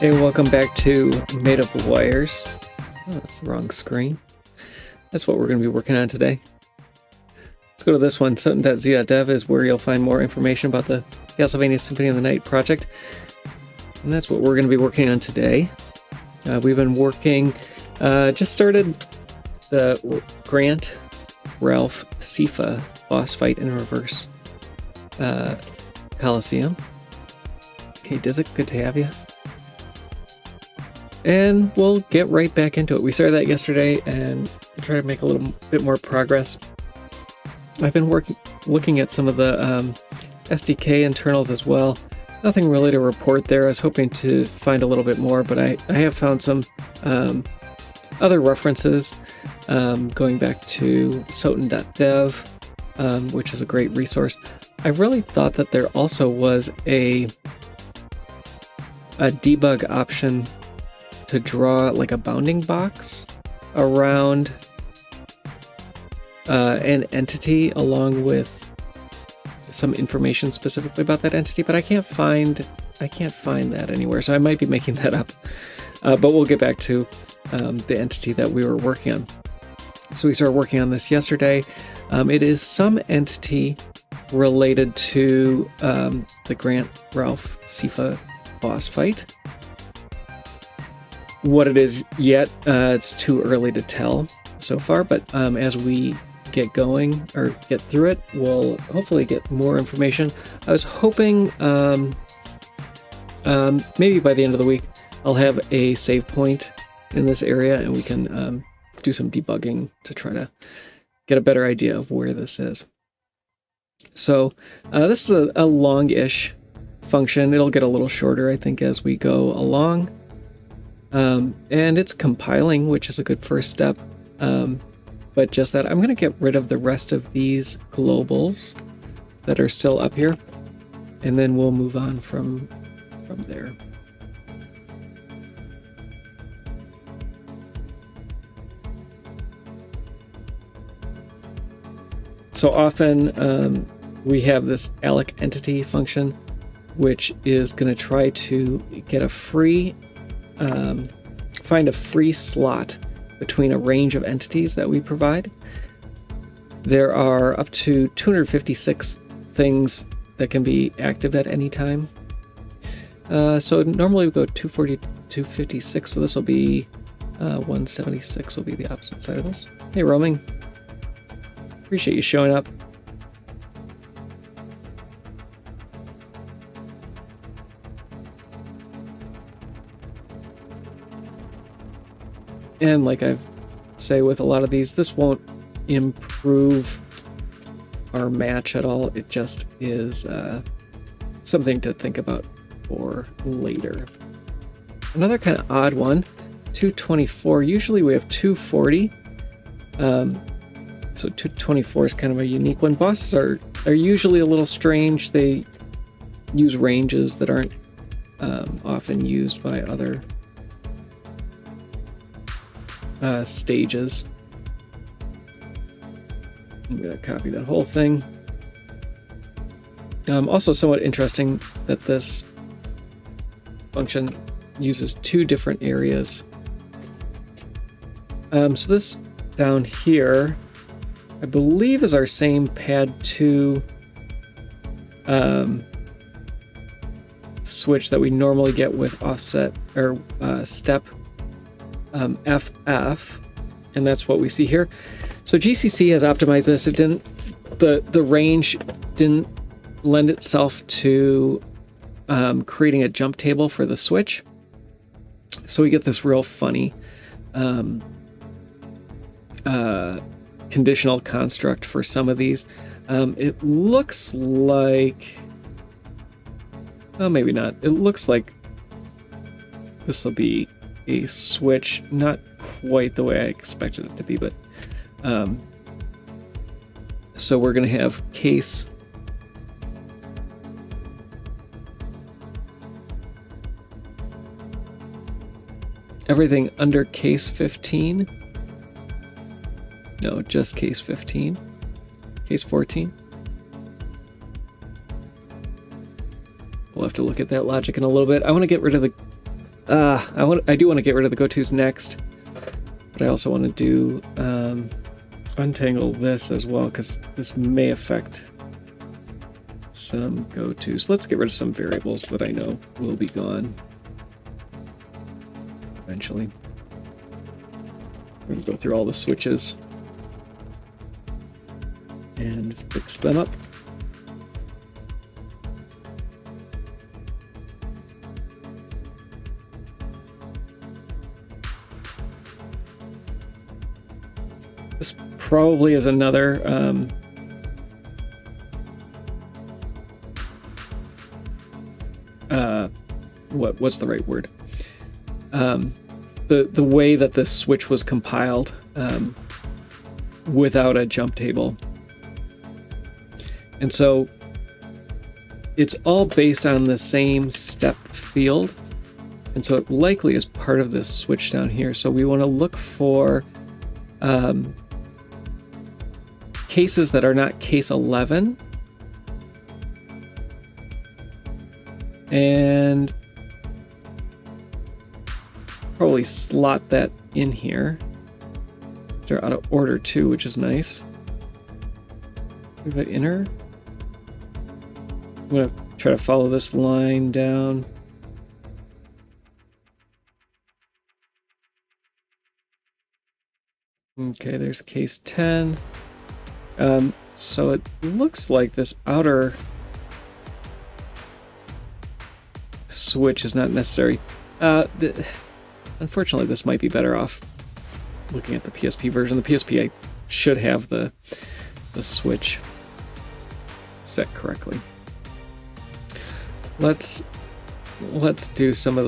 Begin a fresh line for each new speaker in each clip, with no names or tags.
Hey, welcome back to Made Up of Wires. Oh, that's the wrong screen. That's what we're going to be working on today. Let's go to this one. Sutton.z.dev is where you'll find more information about the Castlevania Symphony of the Night project. And that's what we're going to be working on today. We've been working, just started the Grant Ralph Sifa boss fight in reverse Coliseum. Hey, Dizzy, good to have you. And we'll get right back into it. We started that yesterday and try to make a little bit more progress. I've been looking at some of the SDK internals as well. Nothing really to report there. I was hoping to find a little bit more, but I have found some other references going back to soten.dev, which is a great resource. I really thought that there also was a debug option to draw like a bounding box around an entity along with some information specifically about that entity, but I can't find that anywhere, so I might be making that up. But we'll get back to the entity that we were working on. So we started working on this yesterday. It is some entity related to the Grant Ralph Sifa boss fight. What it is yet, it's too early to tell so far, but as we get going or get through it, we'll hopefully get more information. I was hoping maybe by the end of the week I'll have a save point in this area and we can do some debugging to try to get a better idea of where this is. So this is a long-ish function. It'll get a little shorter, I think, as we go along. And it's compiling, which is a good first step. But just that, I'm going to get rid of the rest of these globals that are still up here, and then we'll move on from there. So often we have this alloc entity function, which is going to try to get a free find a free slot between a range of entities that we provide. There are up to 256 things that can be active at any time. So normally we go 240, 256, so this will be 176 will be the opposite side of this. Hey, Roaming. Appreciate you showing up. And like I say with a lot of these, this won't improve our match at all. It just is something to think about for later. Another kind of odd one, 224. Usually we have 240. So 224 is kind of a unique one. Bosses are usually a little strange. They use ranges that aren't often used by other stages. I'm going to copy that whole thing. Also somewhat interesting that this function uses two different areas. So this down here, I believe, is our same pad 2 switch that we normally get with offset or step FF, and that's what we see here. So GCC has optimized this. It didn't, the range didn't lend itself to creating a jump table for the switch. So we get this real funny conditional construct for some of these. It looks like, well, maybe not. It looks like this will be a switch, not quite the way I expected it to be, but so we're going to have case everything under case 15. No, just case 15. Case 14. We'll have to look at that logic in a little bit. I want to get rid of I do want to get rid of the go-tos next, but I also want to do untangle this as well, because this may affect some go-tos. Let's get rid of some variables that I know will be gone eventually. We're going to go through all the switches and fix them up. This probably is another what's the right word? The way that this switch was compiled without a jump table. And so it's all based on the same step field. And so it likely is part of this switch down here. So we want to look for cases that are not case 11. And probably slot that in here. They're out of order too, which is nice. We have an inner. I'm going to try to follow this line down. Okay, there's case 10. So it looks like this outer switch is not necessary. Unfortunately, this might be better off looking at the PSP version. The PSP, I should have the switch set correctly. Let's do some of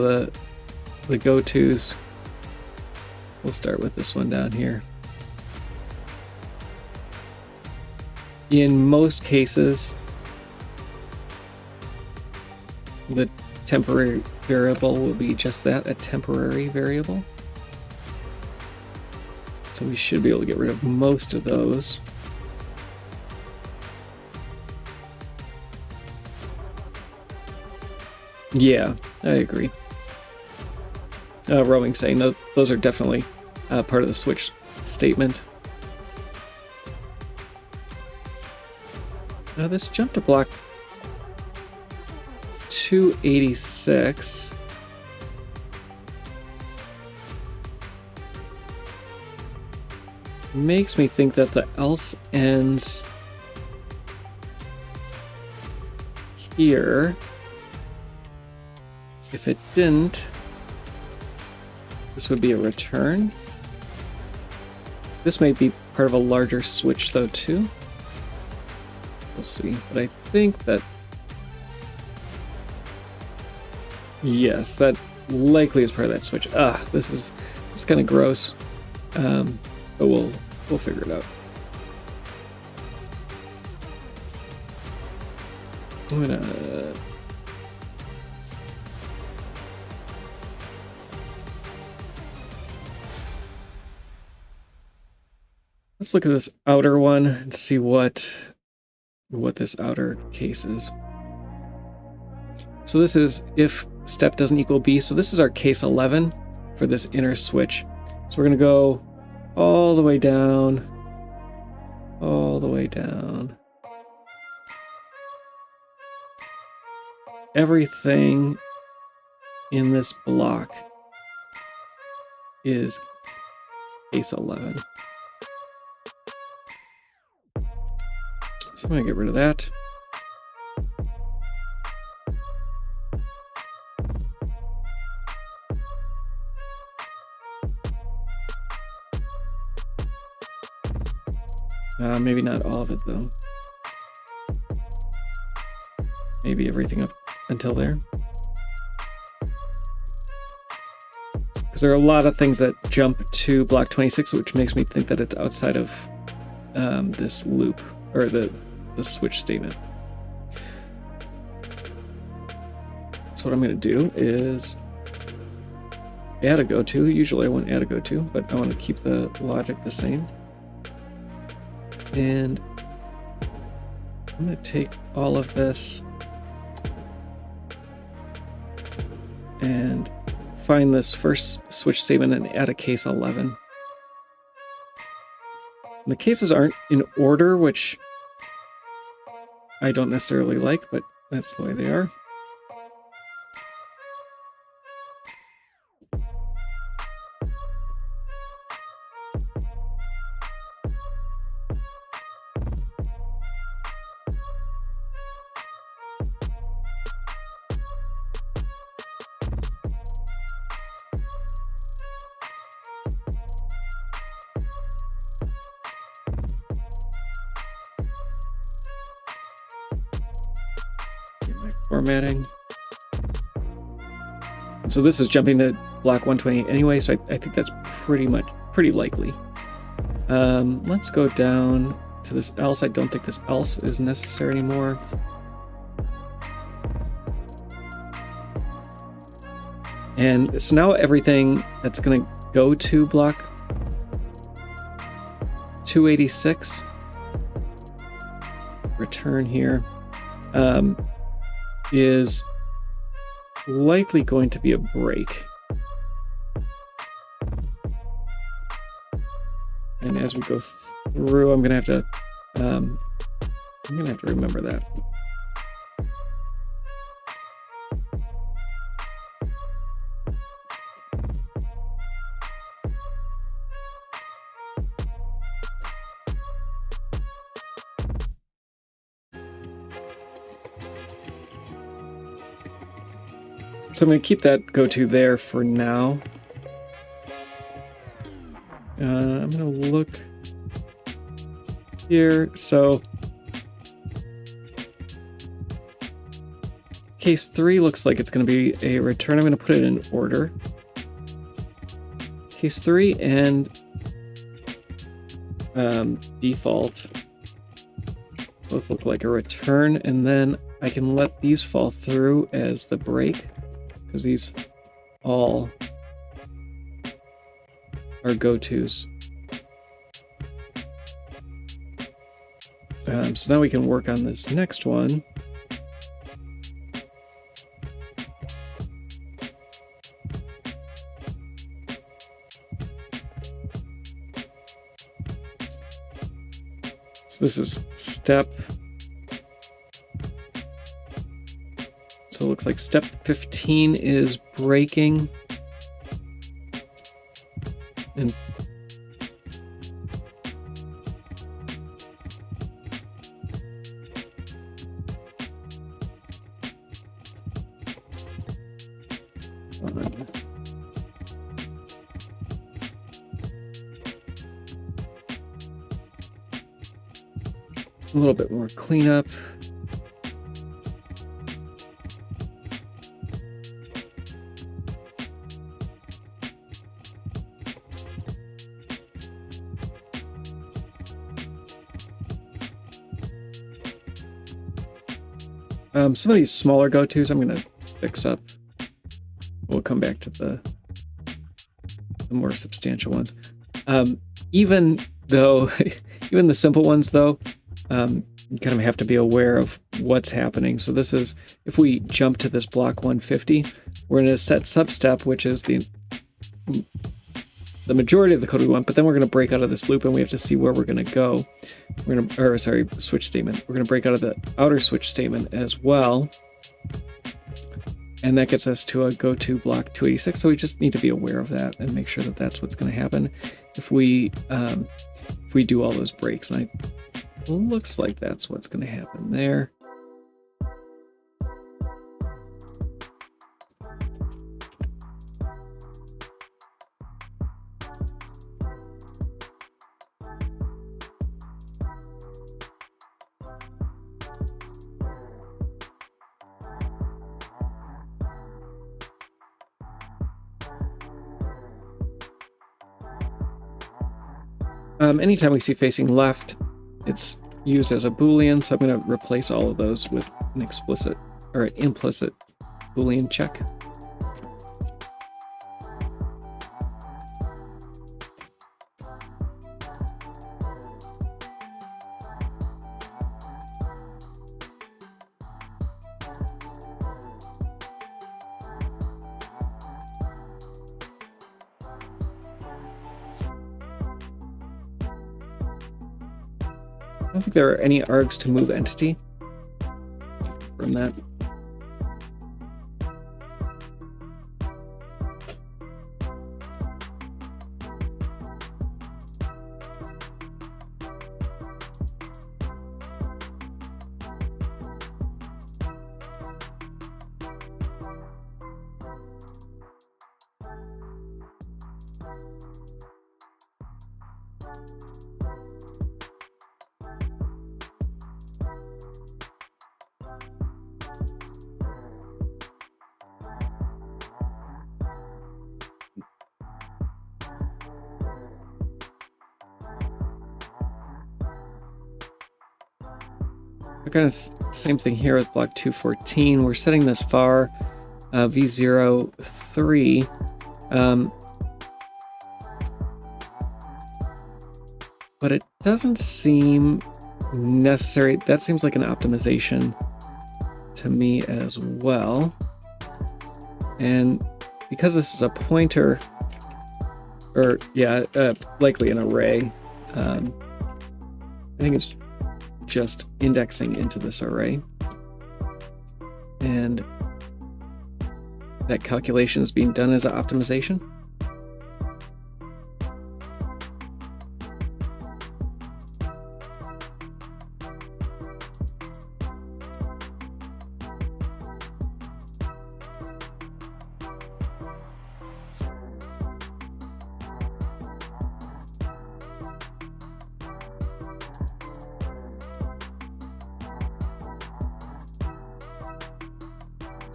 the go-tos. We'll start with this one down here. In most cases, the temporary variable will be just that, a temporary variable. So we should be able to get rid of most of those. Yeah, I agree. Roaming saying those are definitely part of the switch statement. Now this jump to block 286 makes me think that the else ends here. If it didn't, this would be a return. This might be part of a larger switch though too. We'll see, but I think that yes, that likely is part of that switch. This is kind of gross, but we'll figure it out. I'm gonna let's look at this outer one and see what this outer case is. So this is if step doesn't equal B. So this is our case 11 for this inner switch. So we're going to go all the way down, all the way down. Everything in this block is case 11. So I'm going to get rid of that. Maybe not all of it though. Maybe everything up until there. Because there are a lot of things that jump to block 26, which makes me think that it's outside of this loop, or the switch statement. So what I'm going to do is add a go-to. Usually I wouldn't add a go-to, but I want to keep the logic the same. And I'm going to take all of this and find this first switch statement and add a case 11. And the cases aren't in order, which I don't necessarily like, but that's the way they are. Formatting. So this is jumping to block 128 anyway, so I think that's pretty likely. Let's go down to this else. I don't think this else is necessary anymore. And so now everything that's going to go to block 286, return here, is likely going to be a break. And as we go through, I'm gonna have to remember that. So I'm going to keep that go-to there for now. I'm going to look here. So case 3 looks like it's going to be a return. I'm going to put it in order. Case 3 and default both look like a return, and then I can let these fall through as the break, because these all are go-tos. So now we can work on this next one. So this is step. So it looks like step 15 is breaking. And a little bit more cleanup. Some of these smaller go-tos I'm going to fix up. We'll come back to the more substantial ones. Even the simple ones, though, you kind of have to be aware of what's happening. So this is, if we jump to this block 150, we're going to set substep, which is the majority of the code we want, but then we're going to break out of this loop and we have to see where we're going to go. We're going to, switch statement. We're going to break out of the outer switch statement as well. And that gets us to a go-to block 286. So we just need to be aware of that and make sure that that's what's going to happen if we do all those breaks. And it looks like that's what's going to happen there. Anytime we see facing left, it's used as a Boolean, so I'm going to replace all of those with an explicit or an implicit Boolean check. don't think there are any args to move entity from that. Kind of same thing here with block 214. We're setting this var v0 3. But it doesn't seem necessary. That seems like an optimization to me as well. And because this is a pointer, or yeah, likely an array, I think it's just indexing into this array, and that calculation is being done as an optimization.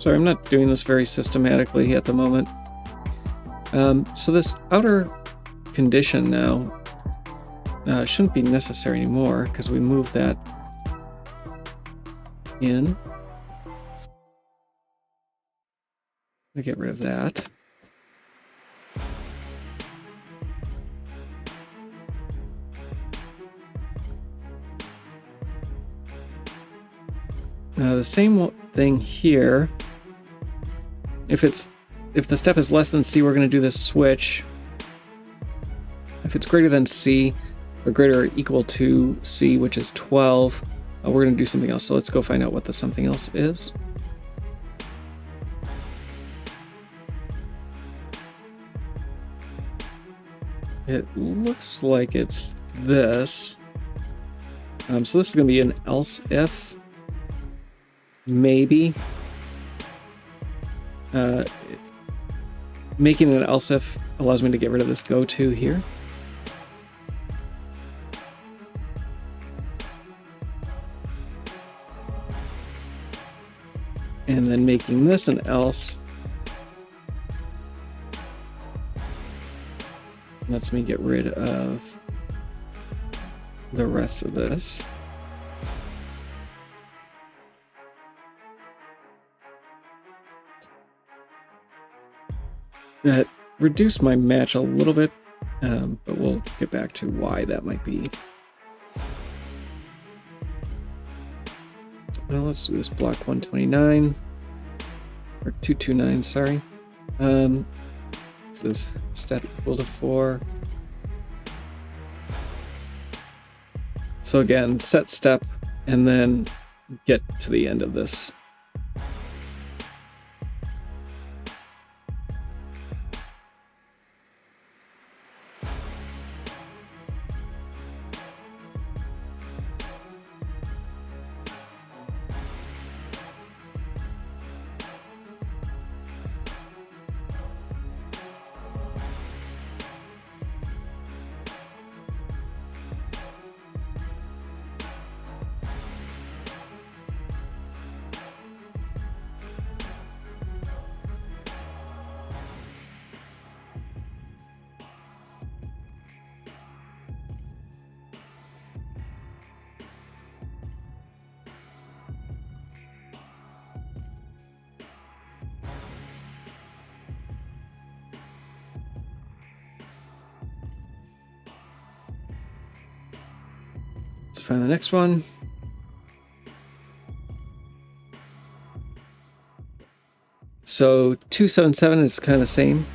Sorry, I'm not doing this very systematically at the moment. So this outer condition now shouldn't be necessary anymore because we moved that in. I get rid of that. The same thing here. If the step is less than C, we're going to do this switch. If it's greater than C, or greater or equal to C, which is 12, we're going to do something else. So let's go find out what the something else is. It looks like it's this. So this is going to be an else if. Maybe. Making an else if allows me to get rid of this go to here. And then making this an else lets me get rid of the rest of this. That reduced my match a little bit, but we'll get back to why that might be. Well, let's do this block 129, or 229, sorry. This is stat equal to 4. So again, set step, and then get to the end of this. Let's find the next one. So 277 is kind of the same.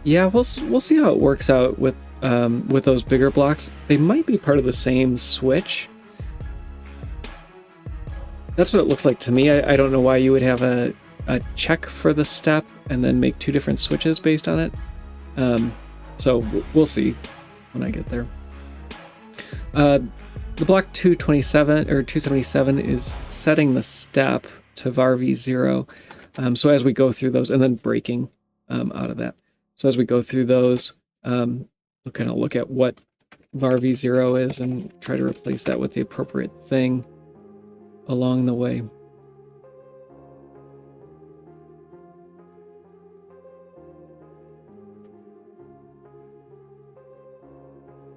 Yeah, we'll see how it works out with with those bigger blocks. They might be part of the same switch. That's what it looks like to me. I don't know why you would have a check for the step and then make two different switches based on it. So we'll see when I get there. The block 227 or 277 is setting the step to var v0. So as we go through those, and then breaking out of that. So as we go through those, we'll kind of look at what var v0 is and try to replace that with the appropriate thing along the way.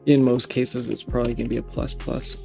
In most cases, it's probably going to be a plus plus.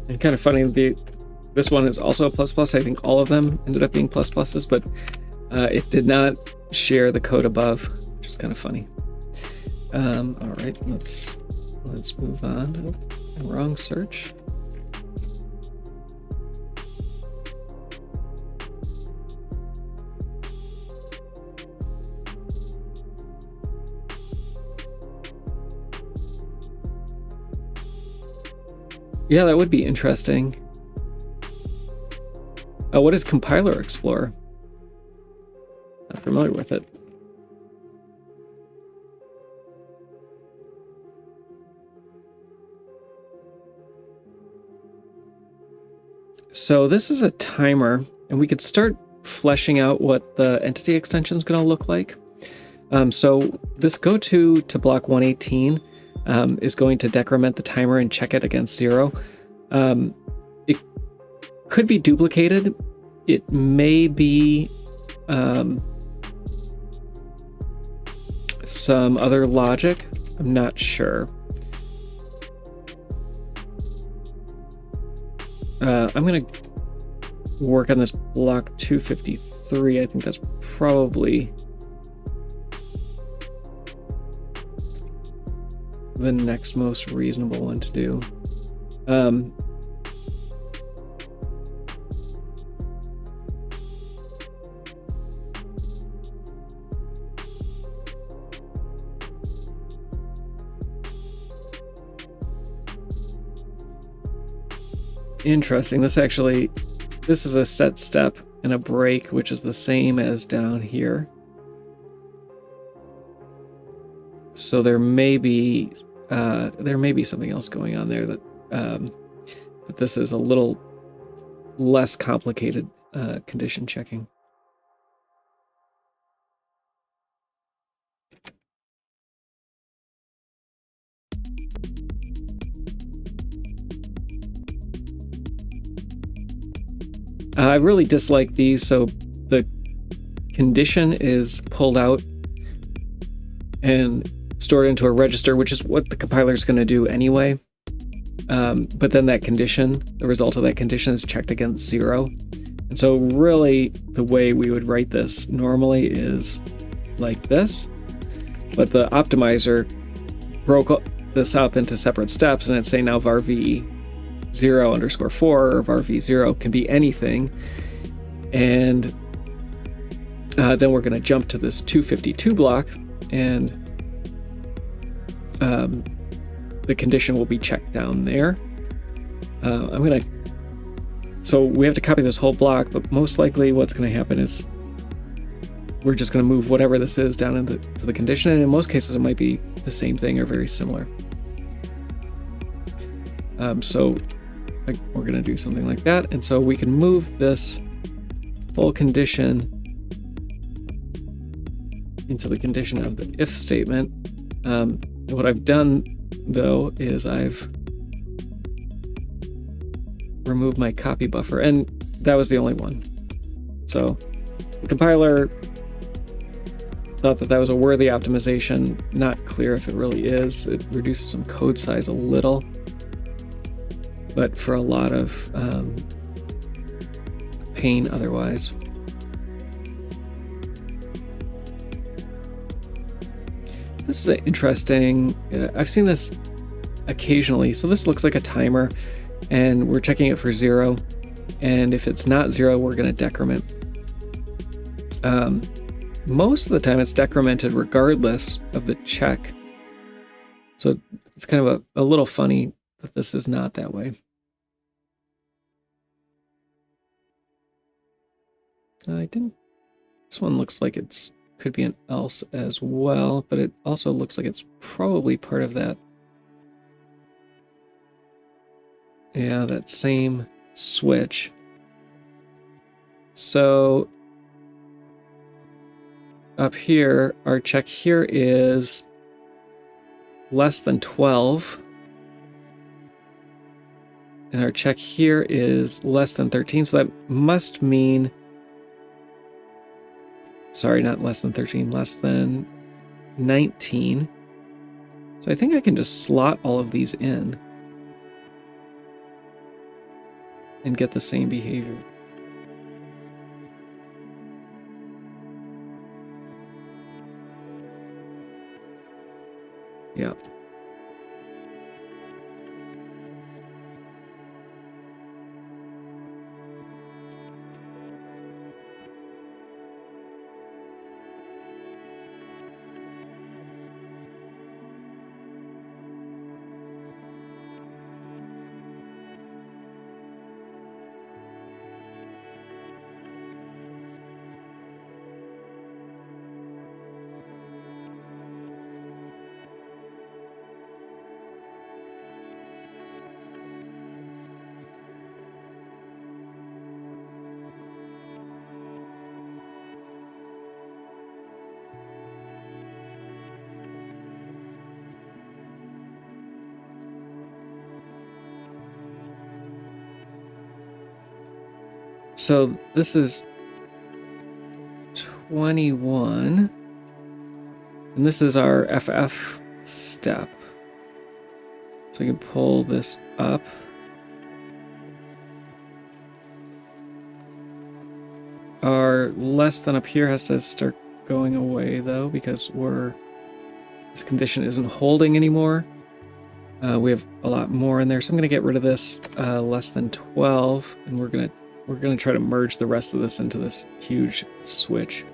And kind of funny, this one is also a plus plus. I think all of them ended up being plus pluses, but it did not share the code above, which is kind of funny. All right, let's move on. Oh, wrong search. Yeah, that would be interesting. What is Compiler Explorer? Not familiar with it. So this is a timer, and we could start fleshing out what the entity extension is going to look like. So this go to block 118 is going to decrement the timer and check it against 0. It could be duplicated. It may be some other logic. I'm not sure. I'm going to work on this block 253. I think that's probably the next most reasonable one to do. Interesting. This is a set step and a break, which is the same as down here. So there may be something else going on there that this is a little less complicated condition checking. I really dislike these. So the condition is pulled out and stored into a register, which is what the compiler is going to do anyway. But then that condition, the result of that condition is checked against 0. And so really the way we would write this normally is like this, but the optimizer broke this up into separate steps, and it's saying now var v 0_4 or var v0 can be anything. And then we're going to jump to this 252 block, and the condition will be checked down there. So we have to copy this whole block, but most likely what's going to happen is we're just going to move whatever this is down into the condition, and in most cases it might be the same thing or very similar. So we're going to do something like that, and so we can move this full condition into the condition of the if statement. What I've done though is I've removed my copy buffer, and that was the only one. So the compiler thought that that was a worthy optimization. Not clear if it really is. It reduces some code size a little, but for a lot of pain otherwise. This is interesting. I've seen this occasionally. So this looks like a timer, and we're checking it for 0. And if it's not 0, we're going to decrement. Most of the time it's decremented regardless of the check. So it's kind of a little funny that this is not that way. This one looks like it's could be an else as well, but it also looks like it's probably part of that. Yeah, that same switch. So up here, our check here is less than 12. And our check here is less than 13. So that must mean, sorry, not less than 13, less than 19. So I think I can just slot all of these in and get the same behavior. Yeah. So this is 21, and this is our FF step. So we can pull this up. Our less than up here has to start going away though, because this condition isn't holding anymore. We have a lot more in there, so I'm gonna get rid of this less than 12, and we're gonna try to merge the rest of this into this huge switch.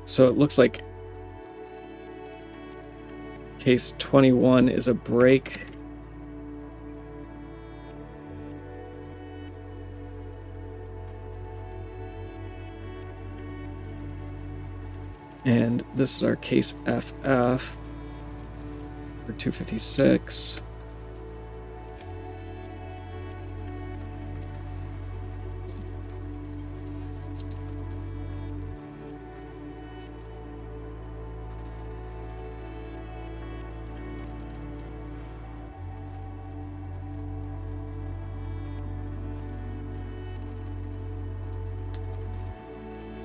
So it looks like case 21 is a break. And this is our case FF for 256.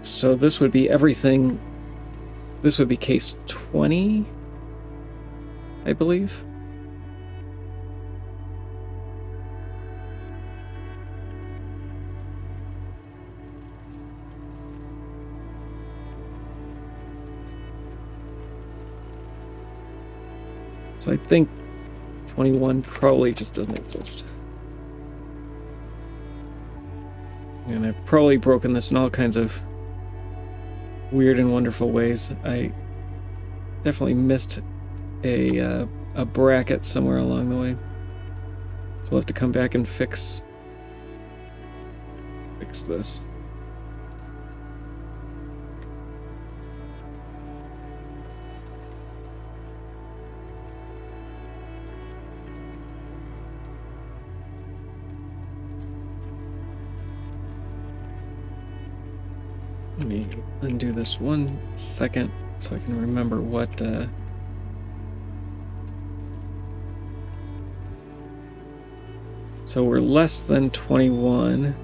So this would be everything. This would be case 20, I believe. So I think 21 probably just doesn't exist. And I've probably broken this in all kinds of weird and wonderful ways. I definitely missed a bracket somewhere along the way. So we'll have to come back and fix fix this. Let me undo this 1 second so I can remember what so we're less than 21.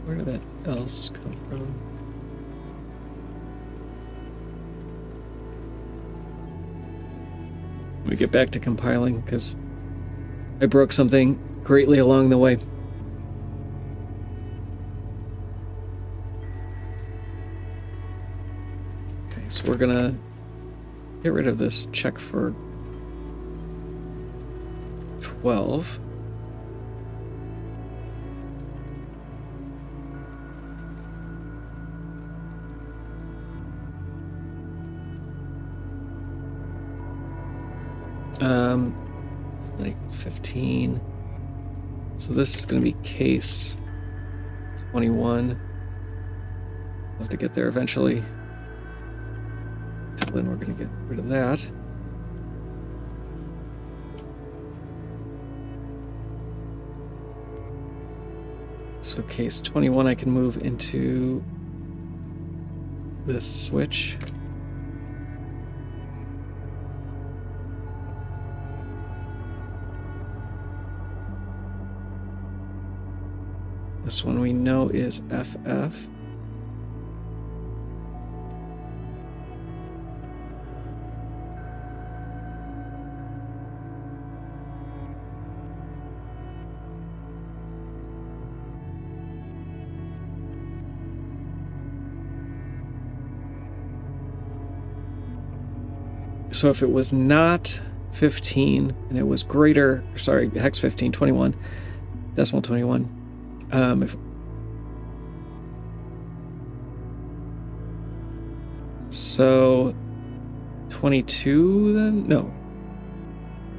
Where did that else come from? Let me get back to compiling because I broke something greatly along the way. Okay, so we're gonna get rid of this check for 12. Like 15. So this is going to be case 21. We'll have to get there eventually. Till then, we're going to get rid of that. So case 21, I can move into this switch. This one we know is FF. So if it was not 15 and it was greater, sorry, hex 15, 21, decimal 21. If so 22 then? No.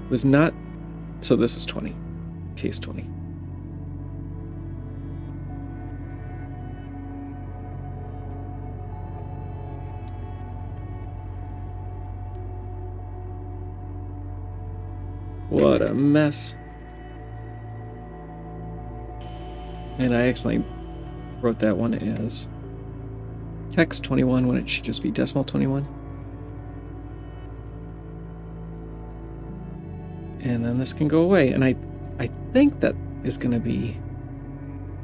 It was not, so this is 20. Case 20. What a mess. And I accidentally wrote that one as hex 21 when it should just be decimal 21. And then this can go away. And I think that is going to be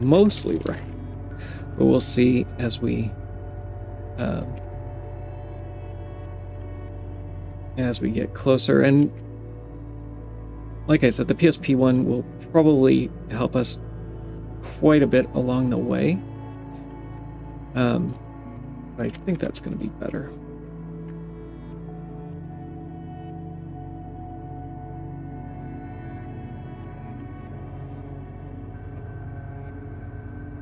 mostly right. But we'll see as we get closer. And like I said, the PSP one will probably help us quite a bit along the way. I think that's going to be better.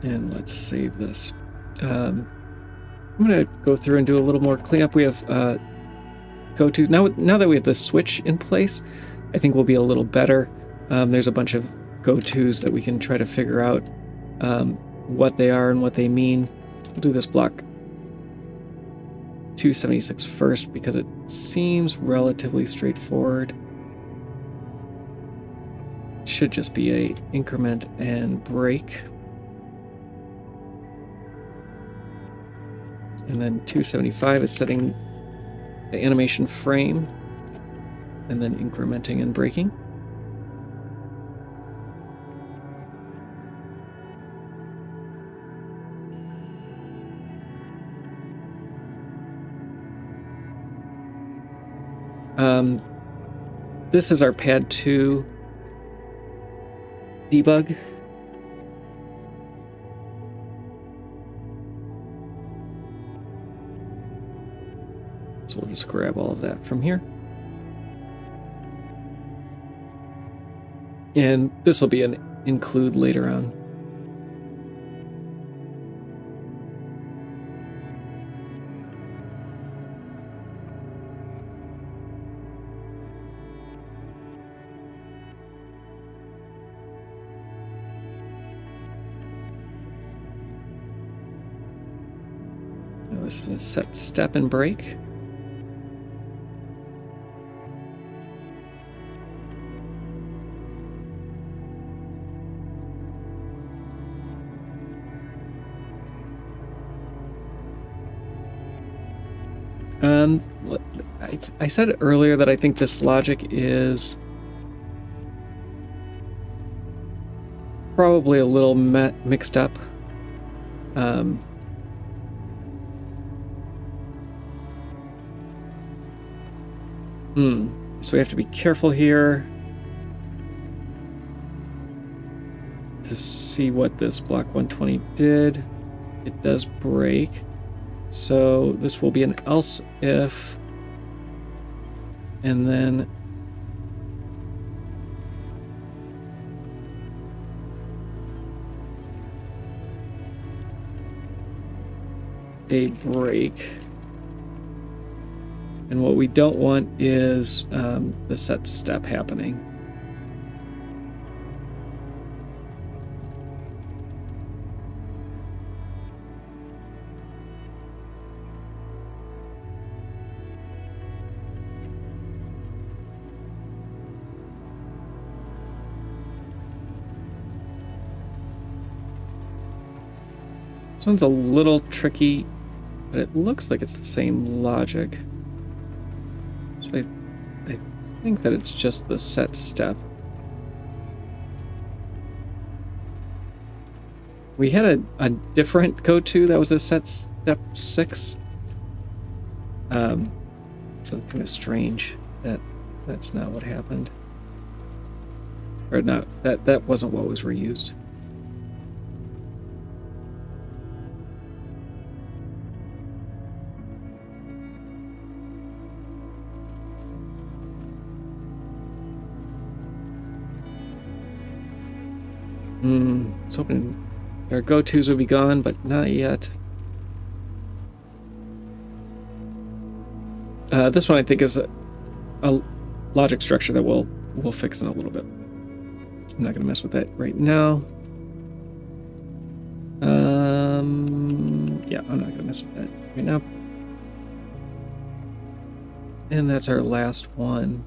And let's save this. I'm going to go through and do a little more cleanup. We have go-to. Now that we have the switch in place, I think we'll be a little better. There's a bunch of go-tos that we can try to figure out what they are and what they mean. We'll do this block 276 first because it seems relatively straightforward. Should just be a increment and break. And then 275 is setting the animation frame and then incrementing and breaking. This is our pad 2 debug. So we'll just grab all of that from here. And this will be an include later on. This is a set step and break. I said earlier that I think this logic is probably a little mixed up. So we have to be careful here to see what this block 120 did. It does break. So this will be an else if, and then a break. And what we don't want is the set step happening. This one's a little tricky, but it looks like it's the same logic. So I think that it's just the set step. We had a different go-to that was a set step 6. So it's kind of strange that that's not what happened. Or not, that wasn't what was reused. I was hoping our go-tos would be gone, but not yet. This one I think is a logic structure that we'll fix in a little bit. I'm not going to mess with that right now. Yeah, I'm not going to mess with that right now. And that's our last one.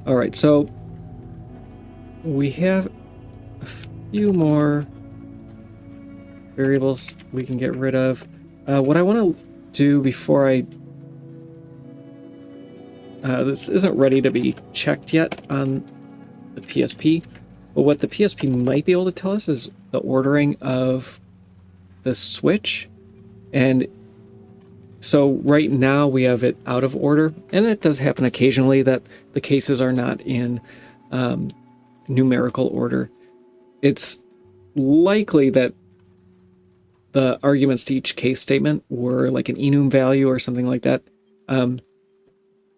All right, so we have a few more variables we can get rid of. What I want to do before I... this isn't ready to be checked yet on the PSP, but what the PSP might be able to tell us is the ordering of the Switch. And so right now we have it out of order, and it does happen occasionally that the cases are not in numerical order. It's likely that the arguments to each case statement were like an enum value or something like that.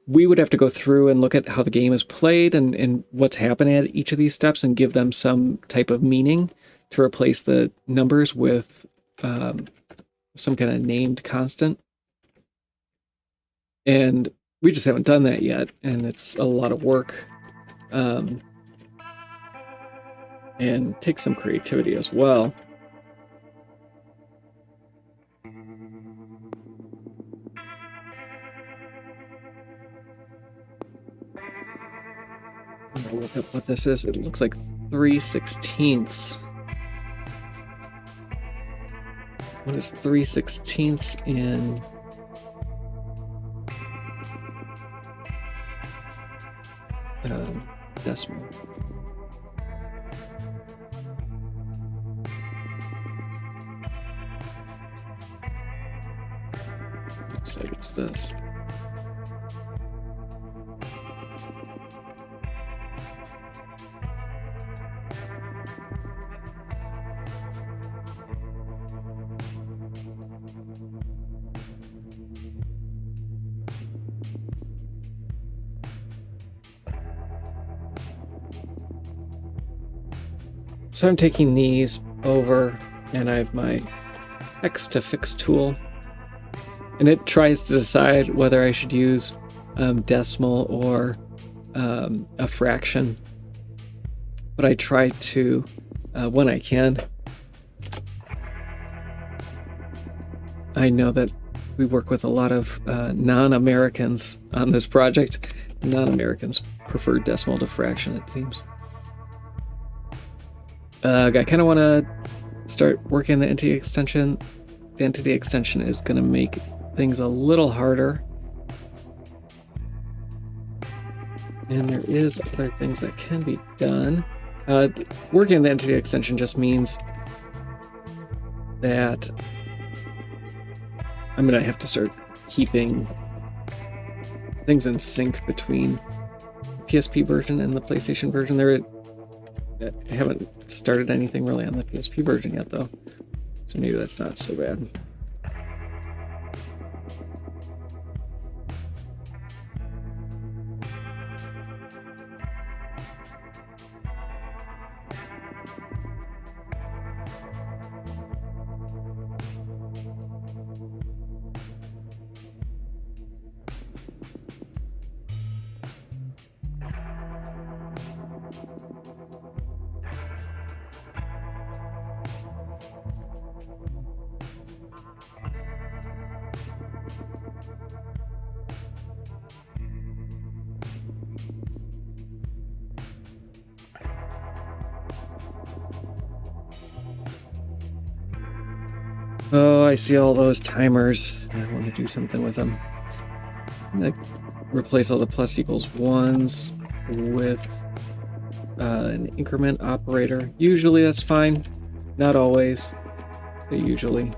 We would have to go through and look at how the game is played and what's happening at each of these steps and give them some type of meaning to replace the numbers with some kind of named constant. And we just haven't done that yet, and it's a lot of work. And takes some creativity as well. I'll look up what this is. It looks like 3/16. What is 3/16 in... decimal? Looks like it's this. So I'm taking these over, and I have my text to fix tool, and it tries to decide whether I should use decimal or a fraction. But I try to when I can. I know that we work with a lot of non-Americans on this project. Non-Americans prefer decimal to fraction, it seems. I kind of want to start working the entity extension. The entity extension is going to make things a little harder. And there is other things that can be done. Working the entity extension just means that I'm going to have to start keeping things in sync between the PSP version and the PlayStation version. I haven't started anything really on the PSP version yet, though, so maybe that's not so bad. Oh, I see all those timers. I want to do something with them. I'm going to replace all the plus equals ones with an increment operator. Usually that's fine. Not always, but usually.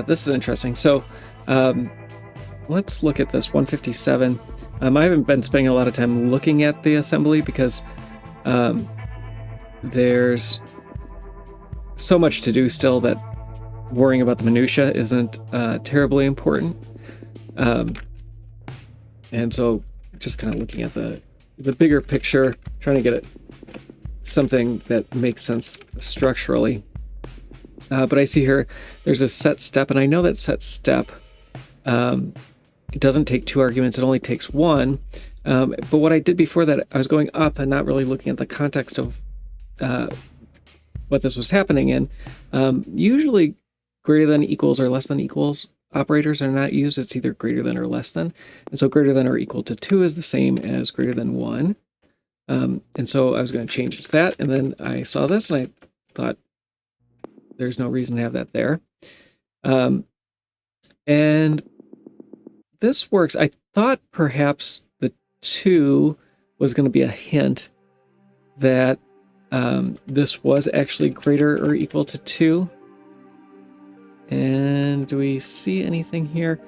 This is interesting. So let's look at this 157. I haven't been spending a lot of time looking at the assembly because there's so much to do still that worrying about the minutia isn't terribly important. And so just kind of looking at the bigger picture, trying to get it something that makes sense structurally. But I see here there's a set step, and I know that set step it doesn't take 2 arguments, it only takes 1. But what I did before that, I was going up and not really looking at the context of what this was happening in. Usually greater than equals or less than equals operators are not used. It's either greater than or less than. And so greater than or equal to 2 is the same as greater than 1. And so I was going to change it to that. And then I saw this and I thought, there's no reason to have that there. And this works. I thought perhaps the 2 was going to be a hint that this was actually greater or equal to 2. And do we see anything here?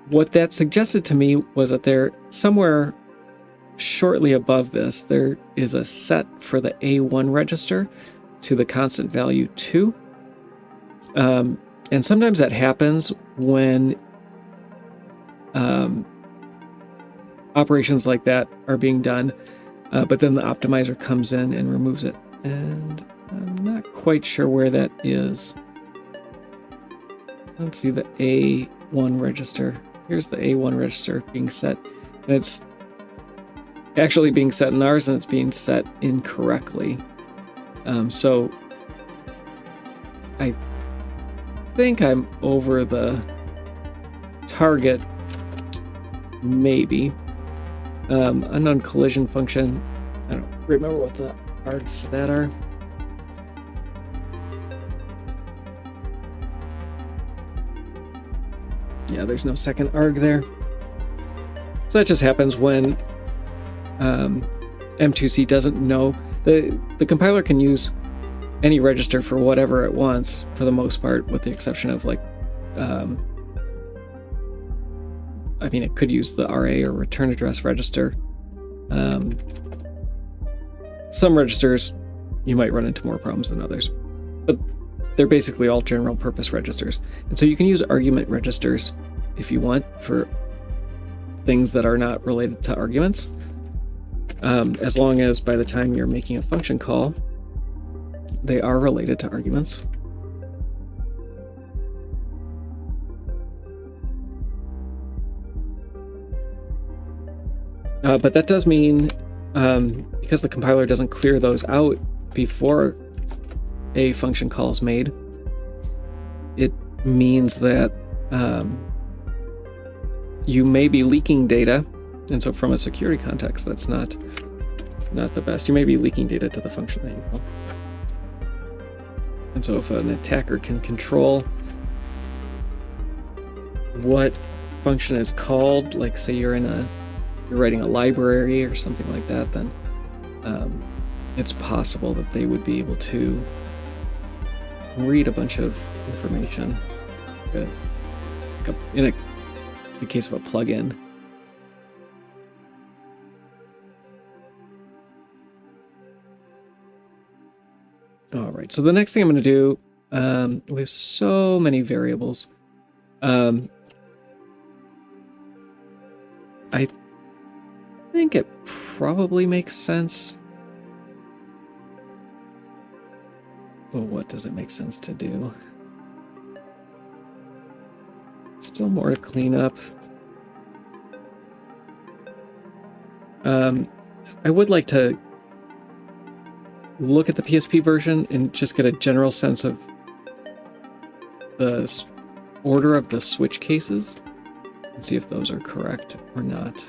What that suggested to me was that there, somewhere shortly above this, there is a set for the A1 register to the constant value 2. And sometimes that happens when operations like that are being done, but then the optimizer comes in and removes it. And I'm not quite sure where that is. Let's see the A1 register. Here's the A1 register being set. And it's actually being set in ours, and it's being set incorrectly. So I think I'm over the target, maybe. Unknown collision function. I don't remember what the args to that are. Yeah, there's no second arg there. So that just happens when M2C doesn't know. The compiler can use any register for whatever it wants, for the most part, with the exception of like, I mean, it could use the RA or return address register. Some registers, you might run into more problems than others, but they're basically all general purpose registers. And so you can use argument registers if you want for things that are not related to arguments, as long as by the time you're making a function call, they are related to arguments. But that does mean, because the compiler doesn't clear those out before a function call is made, it means that you may be leaking data. And so from a security context, that's not the best. You may be leaking data to the function that you call. And so if an attacker can control what function is called, like say you're writing a library or something like that, then it's possible that they would be able to read a bunch of information in the case of a plugin. All right, so the next thing I'm going to do, we have so many variables. I think it probably makes sense. Well, what does it make sense to do? Still more to clean up. I would like to look at the PSP version and just get a general sense of the order of the switch cases and see if those are correct or not.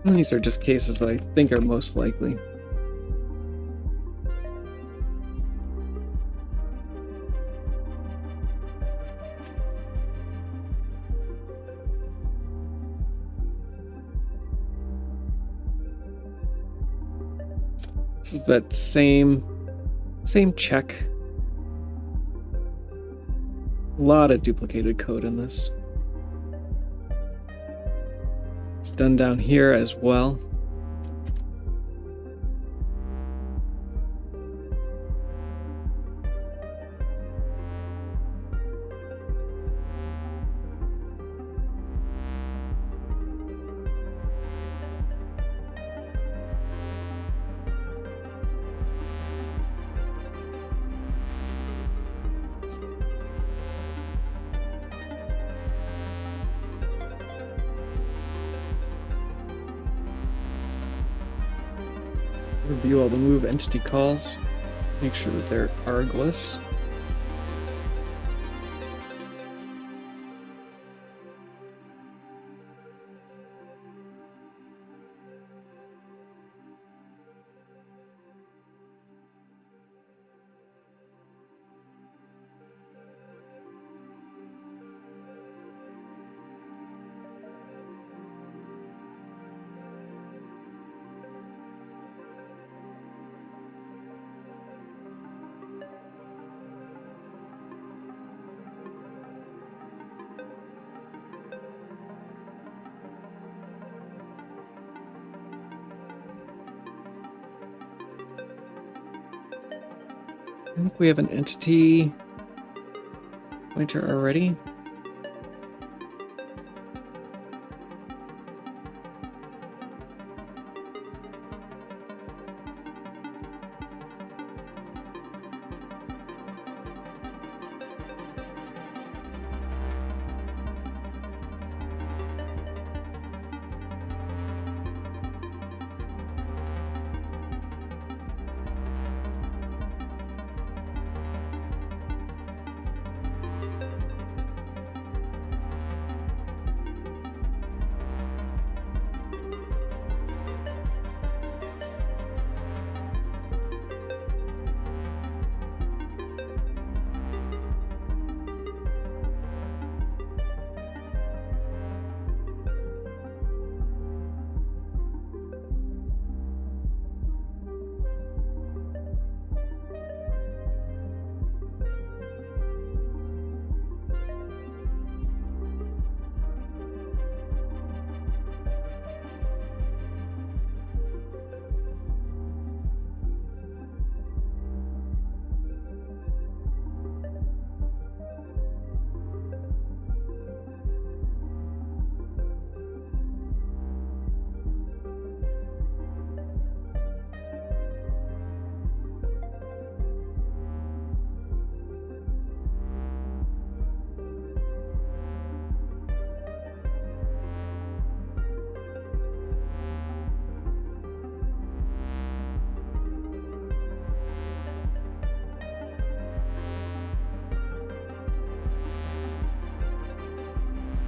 And these are just cases that I think are most likely. This is that same check. A lot of duplicated code in this. It's done down here as well. Review all the move entity calls. Make sure that they're argless. think we have an entity pointer already.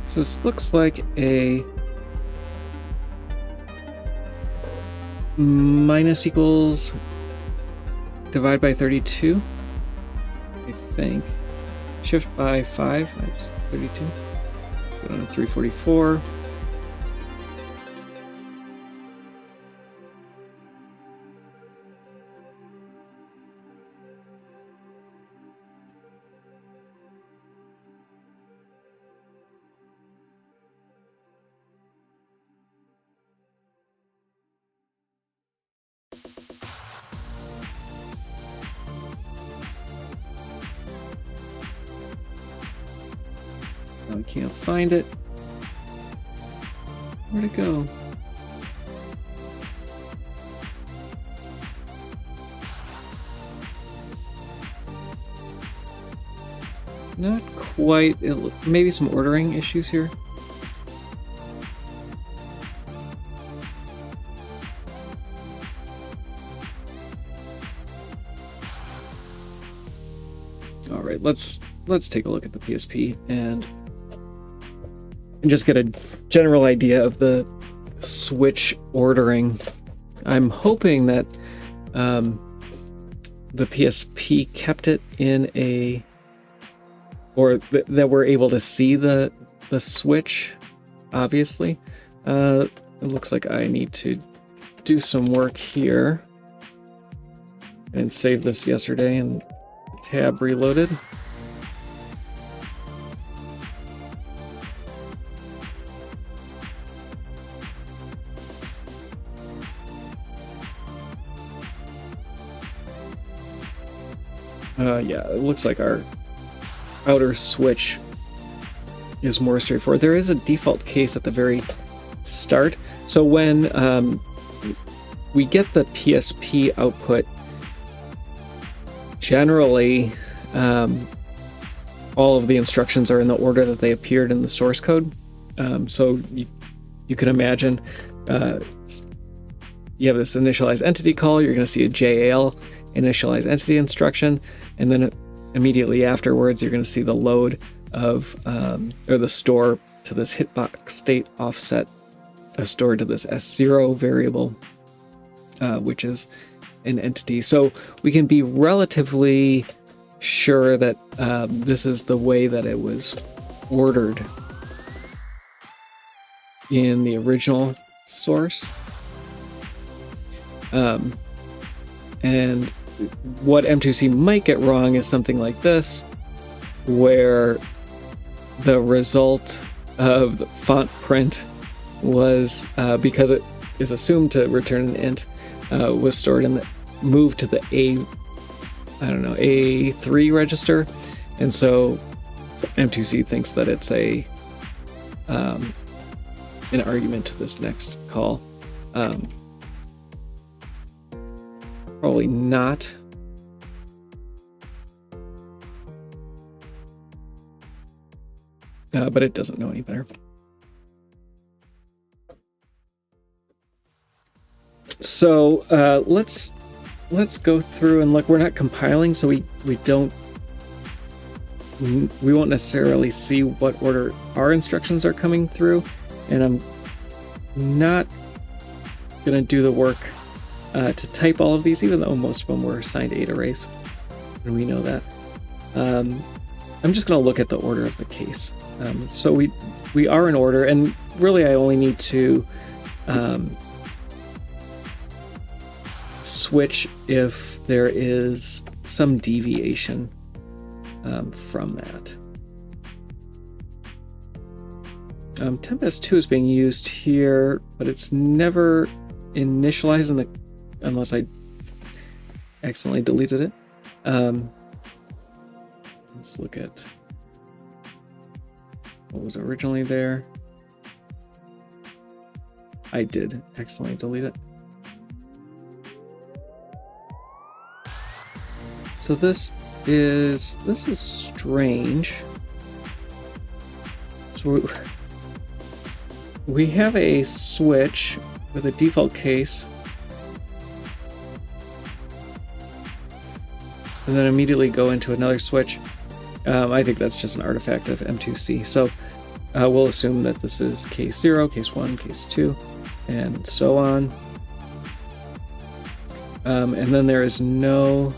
So this looks like a minus equals divide by 32, I think. Shift by 5, that's 32. Let's go down to 344. I can't find it. Where'd it go? Not quite. Maybe some ordering issues here. All right, let's take a look at the PSP and just get a general idea of the Switch ordering. I'm hoping that the PSP kept it in a, or that we're able to see the Switch, obviously. It looks like I need to do some work here and save this yesterday and tab reloaded. Yeah, it looks like our outer switch is more straightforward. There is a default case at the very start. So when we get the PSP output, generally all of the instructions are in the order that they appeared in the source code. So you can imagine you have this initialize entity call, you're going to see a JAL initialize entity instruction, and then immediately afterwards you're going to see the load of or the store to this hitbox state offset stored to this S0 variable, which is an entity. So we can be relatively sure that this is the way that it was ordered in the original source. And what M2C might get wrong is something like this, where the result of the font print was, because it is assumed to return an int, was stored in the moved to the A I don't know, A3 register. And so M2C thinks that it's an argument to this next call. Probably not. But it doesn't know any better. So let's go through and look. We're not compiling, so we won't necessarily see what order our instructions are coming through, and I'm not gonna do the work to type all of these, even though most of them were assigned 8 arrays, and we know that. I'm just gonna look at the order of the case. So we are in order, and really I only need to switch if there is some deviation from that. Tempest 2 is being used here, but it's never initialized unless I accidentally deleted it. Let's look at what was originally there. I did accidentally delete it. So this is strange. So we have a switch with a default case, and then immediately go into another switch. I think that's just an artifact of M2C. So we'll assume that this is case 0, case 1, case 2, and so on. And then there is no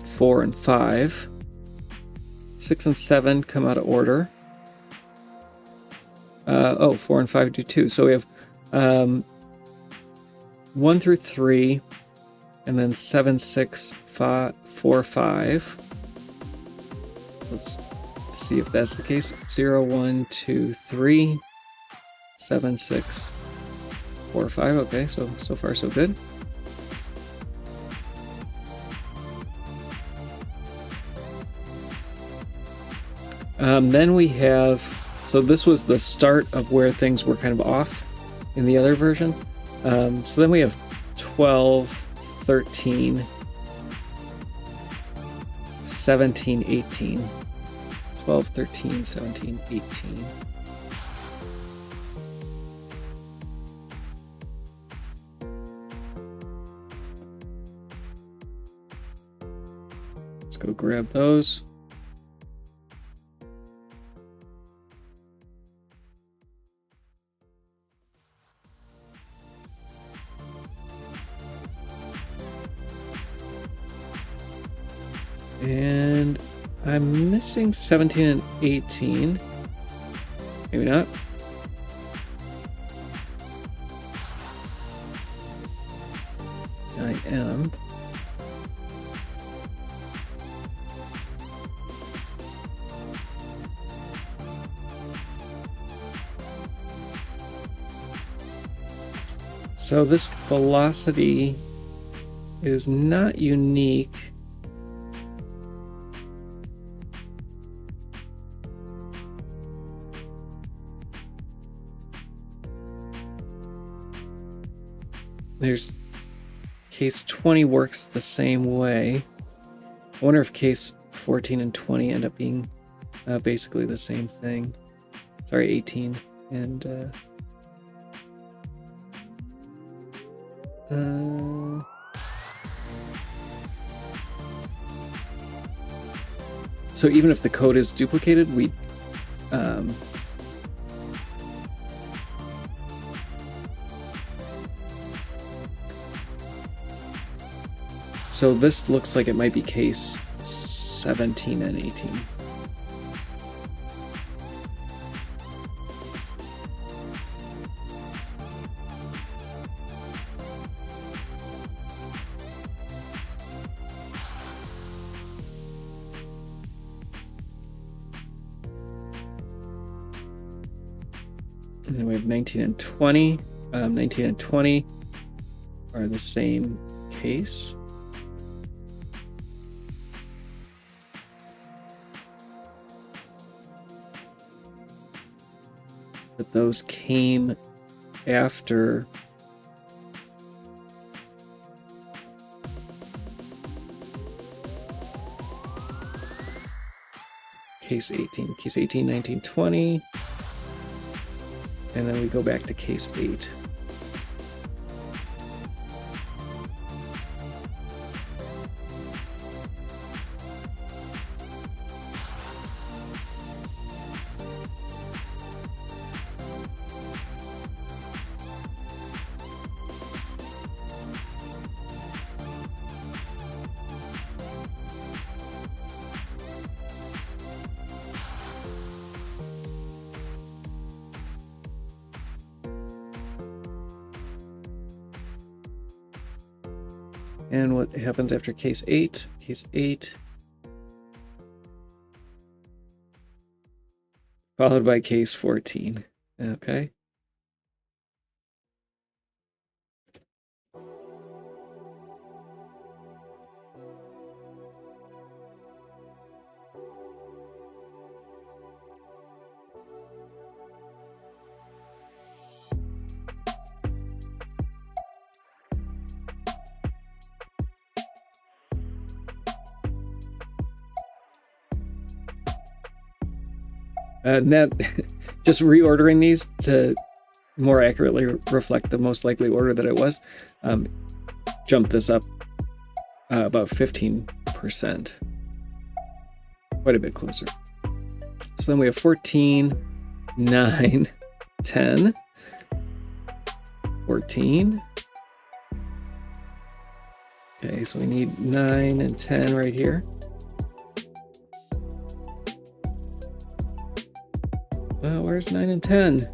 four and 5. 6 and 7 come out of order. 4 and 5 do too. So we have 1 through 3, and then 7, 6, 5, 4, 5. Let's see if that's the case. 0, 1, 2, 3, 7, 6, 4, 5. Okay, so far so good. Then we have, so this was the start of where things were kind of off in the other version. So then we have 12, 13, 17, 18. 12, 13, 17, 18. Let's go grab those. And I'm missing 17 and 18. Maybe not. I am. So this velocity is not unique. There's case 20 works the same way. I wonder if case 14 and 20 end up being basically the same thing. Sorry, 18 and so even if the code is duplicated, we so this looks like it might be case 17 and 18. And then we have 19 and 20. 19 and 20 are the same case. But those came after case 18. Case 18, 19, 20. And then we go back to case 8. And what happens after case 8? Case 8, followed by case 14. Okay. Net, just reordering these to more accurately reflect the most likely order that it was, jump this up about 15%. Quite a bit closer. So then we have 14, 9, 10, 14. Okay, so we need 9 and 10 right here. Where's 9 and 10?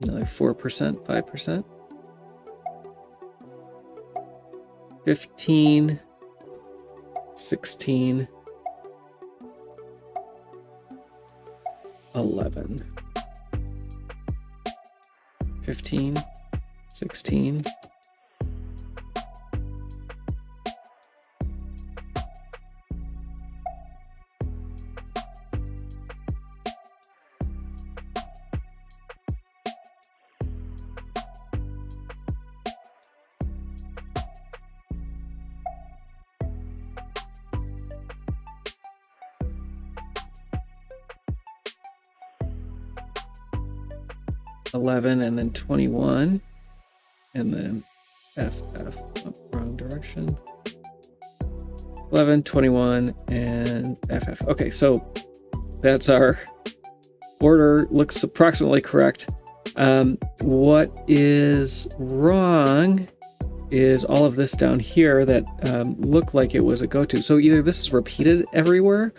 Another 4%, 5%. 15, 16, 11, 15, 16, 11, and then 21, and then FF, oh, wrong direction. 11, 21, and FF. Okay, so that's our order. Looks approximately correct. What is wrong is all of this down here that looked like it was a go-to. So either this is repeated everywhere,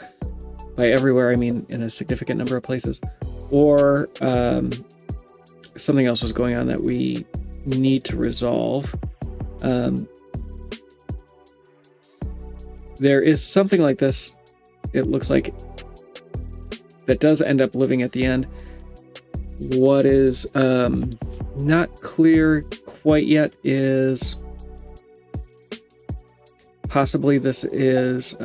by everywhere I mean in a significant number of places, or something else was going on that we need to resolve. There is something like this, it looks like, that does end up living at the end. What is not clear quite yet is possibly this is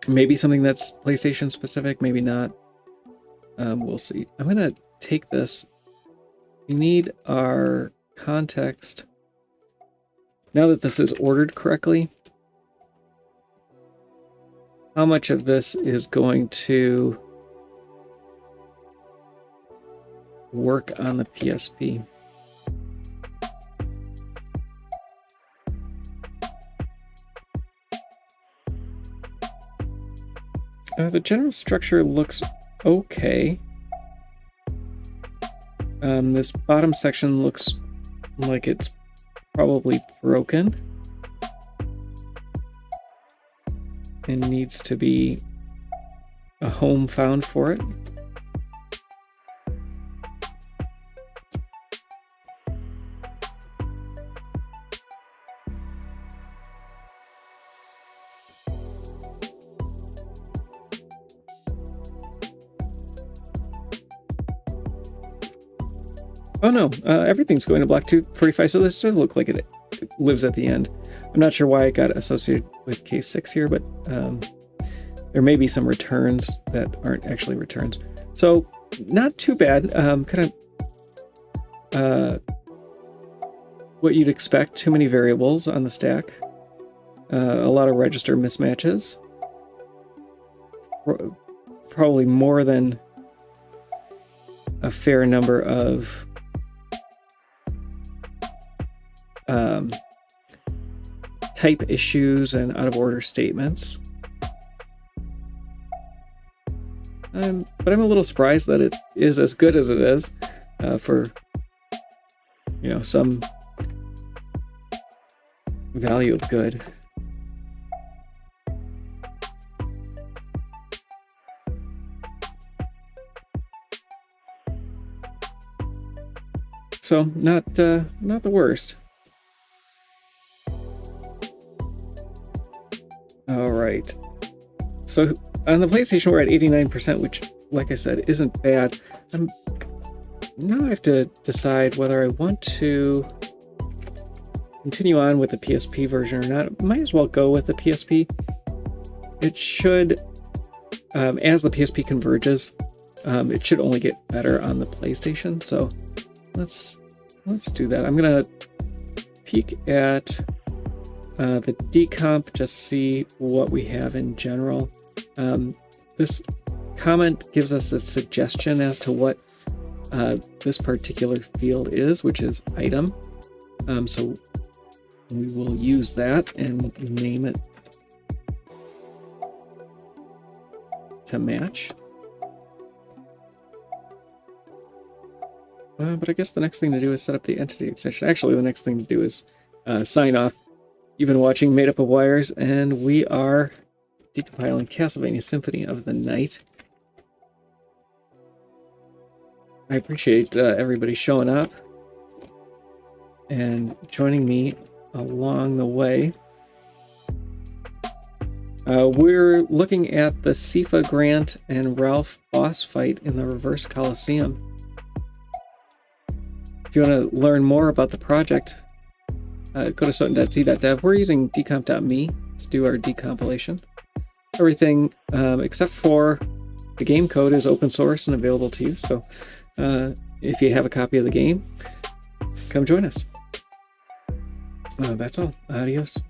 maybe something that's PlayStation specific, maybe not. We'll see. I'm gonna take this. We need our context. Now that this is ordered correctly, how much of this is going to work on the PSP? The general structure looks okay. This bottom section looks like it's probably broken and needs to be a home found for it. Oh no, everything's going to block 245, so this does look like it lives at the end. I'm not sure why it got associated with case 6 here, but there may be some returns that aren't actually returns. So not too bad, kind of what you'd expect, too many variables on the stack, a lot of register mismatches, probably more than a fair number of type issues and out of order statements. But I'm a little surprised that it is as good as it is for, you know, some value of good. So not the worst. All right. So on the PlayStation, we're at 89%, which, like I said, isn't bad. Now I have to decide whether I want to continue on with the PSP version or not. Might as well go with the PSP. It should, as the PSP converges, it should only get better on the PlayStation. So let's do that. I'm gonna peek at the decomp, just see what we have in general. This comment gives us a suggestion as to what this particular field is, which is item. So we will use that and name it to match. But I guess the next thing to do is set up the entity extension. Actually, the next thing to do is sign off. You've been watching Made Up of Wires, and we are decompiling Castlevania Symphony of the Night. I appreciate everybody showing up and joining me along the way. We're looking at the Sifa Grant and Ralph boss fight in the Reverse Coliseum. If you want to learn more about the project, go to soten.z.dev. We're using decomp.me to do our decompilation. Everything except for the game code is open source and available to you. So if you have a copy of the game, come join us. That's all. Adios.